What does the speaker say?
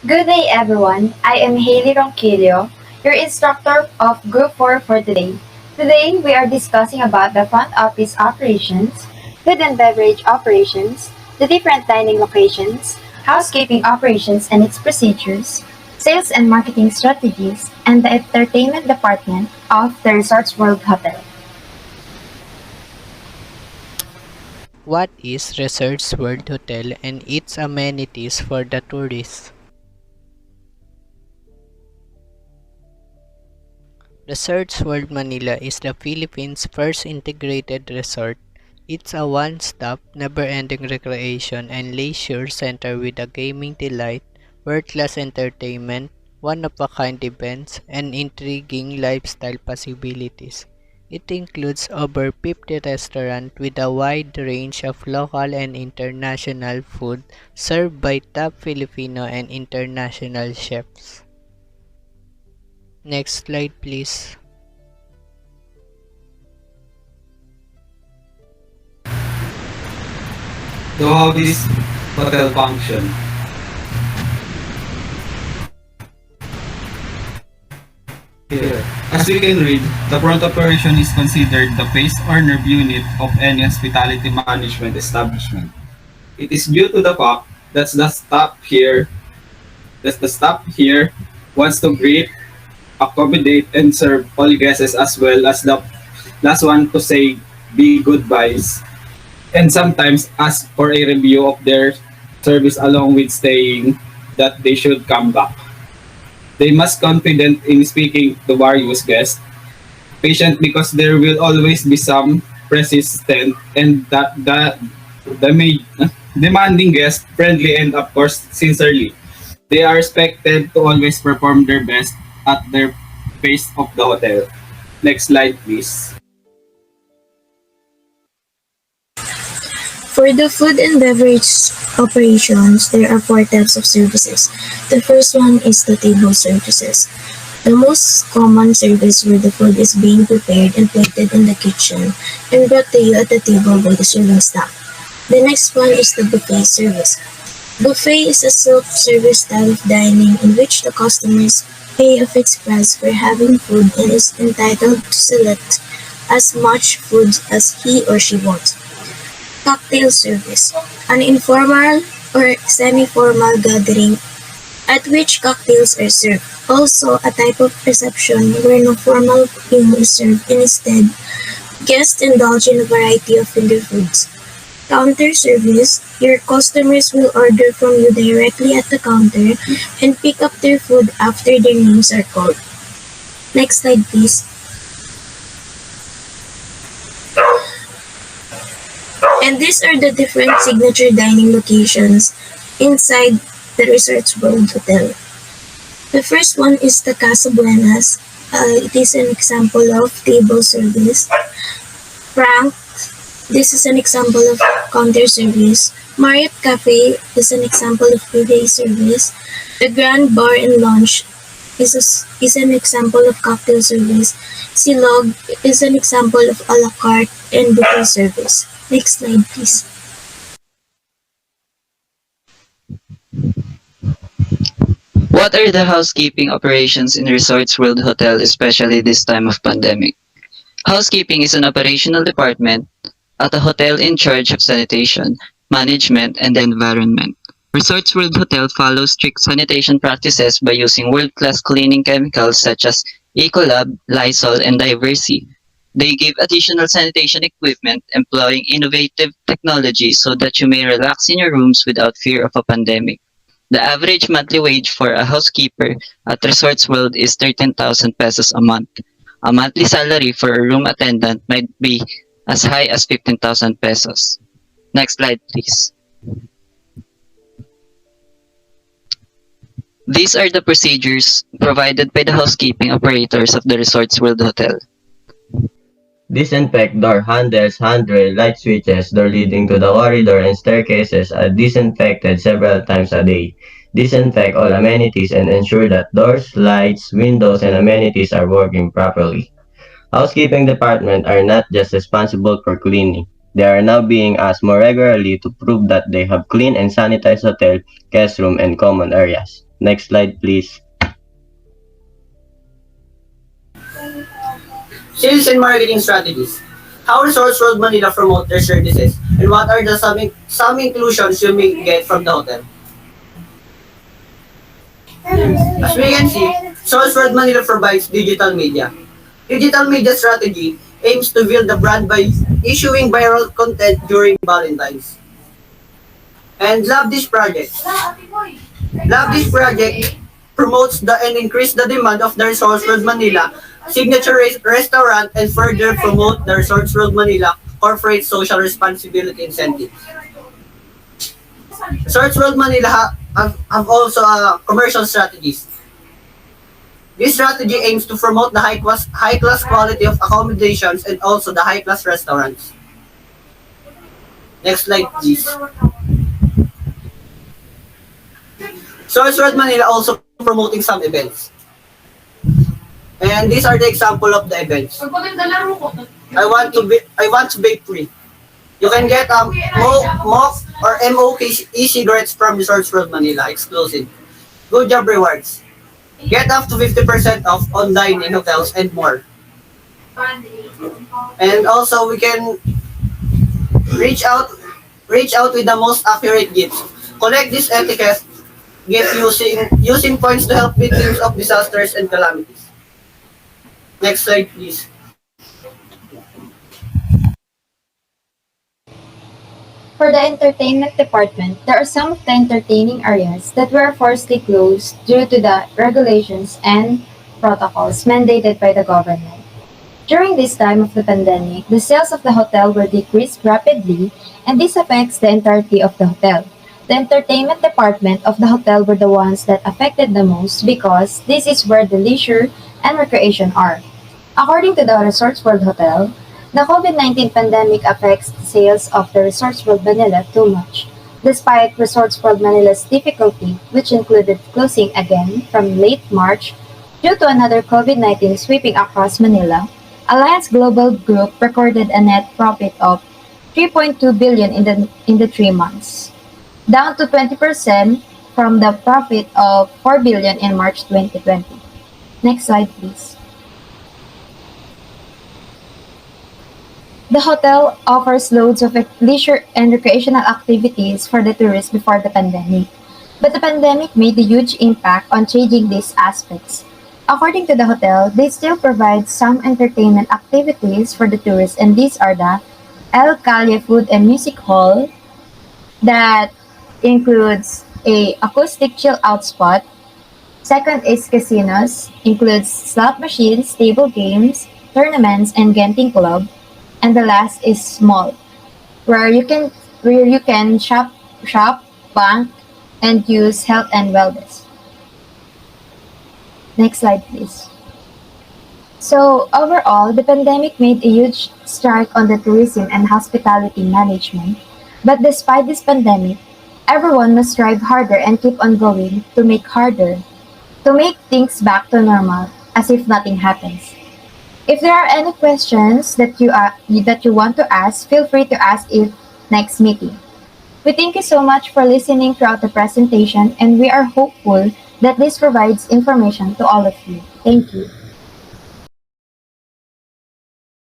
Good day, everyone. I am Haley Ronquillo, your instructor of Group 4 for today. Today, we are discussing about the front office operations, food and beverage operations, the different dining locations, housekeeping operations and its procedures, sales and marketing strategies, and the entertainment department of the Resorts World Hotel. What is Resorts World Hotel and its amenities for the tourists? Resorts World Manila is the Philippines' first integrated resort. It's a one-stop, never-ending recreation and leisure center with a gaming delight, world-class entertainment, one-of-a-kind events, and intriguing lifestyle possibilities. It includes over 50 restaurants with a wide range of local and international food served by top Filipino and international chefs. Next slide, please. So how this hotel function? Here, as we can read, the front operation is considered the face or nerve unit of any hospitality management establishment. It is due to the fact that the staff here wants to greet, accommodate, and serve all guests as well as the last one to say be goodbyes and sometimes ask for a review of their service along with saying that they should come back. They must confident in speaking to various guests, patient because there will always be some persistent and demanding guests, friendly and of course sincerely. They are expected to always perform their best at their pace of the hotel. Next slide please. For the food and beverage operations, there are four types of services. The first one is the table services. The most common service where the food is being prepared and plated in the kitchen and brought to you at the table by the serving staff. The next one is the buffet service. Buffet is a self-service style of dining in which the customers pay a fixed price for having food and is entitled to select as much food as he or she wants. Cocktail service, an informal or semi-formal gathering at which cocktails are served. Also, a type of reception where no formal meal is served and instead, guests indulge in a variety of finger foods. Counter service, your customers will order from you directly at the counter and pick up their food after their names are called. Next slide, please. And these are the different signature dining locations inside the Resorts World Hotel. The first one is the Casa Buenas. It is an example of table service. Frank, this is an example of counter service. Marriott Cafe is an example of buffet service. The Grand Bar and Lounge is an example of cocktail service. Silog is an example of a la carte and buffet service. Next slide, please. What are the housekeeping operations in Resorts World Hotel, especially this time of pandemic? Housekeeping is an operational department at a hotel in charge of sanitation, management, and the environment. Resorts World Hotel follows strict sanitation practices by using world-class cleaning chemicals such as Ecolab, Lysol, and Diversey. They give additional sanitation equipment employing innovative technology so that you may relax in your rooms without fear of a pandemic. The average monthly wage for a housekeeper at Resorts World is 13,000 pesos a month. A monthly salary for a room attendant might be as high as 15,000 pesos. Next slide, please. These are the procedures provided by the housekeeping operators of the Resorts World Hotel. Disinfect door handles, handrail, light switches, door leading to the corridor and staircases are disinfected several times a day. Disinfect all amenities and ensure that doors, lights, windows, and amenities are working properly. Housekeeping department are not just responsible for cleaning. They are now being asked more regularly to prove that they have clean and sanitized hotel, guest room, and common areas. Next slide, please. Sales and marketing strategies. How Resorts World Manila promote their services, and what are the some inclusions you may get from the hotel? As we can see, Resorts World Manila provides digital media. Digital media strategy aims to build the brand by issuing viral content during Valentine's. And Love This Project. Love This Project promotes and increase the demand of the Resorts World Manila signature restaurant and further promote the Resorts World Manila corporate social responsibility incentives. Resorts World Manila have also commercial strategies. This strategy aims to promote the high class quality of accommodations and also the high class restaurants. Next slide, please. Resorts World Manila also promoting some events. And these are the example of the events. I want to bake free. You can get MOC or MOK e-cigarettes from Resorts World Manila exclusive. Good job rewards. Get up to 50% off online in hotels and more. And also we can reach out with the most accurate gifts. Collect this etiquette gift using points to help victims of disasters and calamities. Next slide, please. For the entertainment department, there are some of the entertaining areas that were forcibly closed due to the regulations and protocols mandated by the government. During this time of the pandemic, the sales of the hotel were decreased rapidly, and this affects the entirety of the hotel. The entertainment department of the hotel were the ones that affected the most because this is where the leisure and recreation are. According to the Resorts World Hotel, the COVID-19 pandemic affects the sales of the Resorts World Manila too much. Despite Resorts World Manila's difficulty, which included closing again from late March due to another COVID-19 sweeping across Manila, Alliance Global Group recorded a net profit of 3.2 billion in the 3 months, down to 20% from the profit of 4 billion in March 2020. Next slide, please. The hotel offers loads of leisure and recreational activities for the tourists before the pandemic. But the pandemic made a huge impact on changing these aspects. According to the hotel, they still provide some entertainment activities for the tourists, and these are the El Calle Food and Music Hall that includes a acoustic chill out spot. Second is casinos, includes slot machines, table games, tournaments, and Genting Club. And the last is mall, where you can shop, bank, and use health and wellness. Next slide, please. So overall, the pandemic made a huge strike on the tourism and hospitality management. But despite this pandemic, everyone must strive harder and keep on going to make things back to normal as if nothing happens. If there are any questions that you want to ask, feel free to ask it next meeting. We thank you so much for listening throughout the presentation, and we are hopeful that this provides information to all of you. Thank you.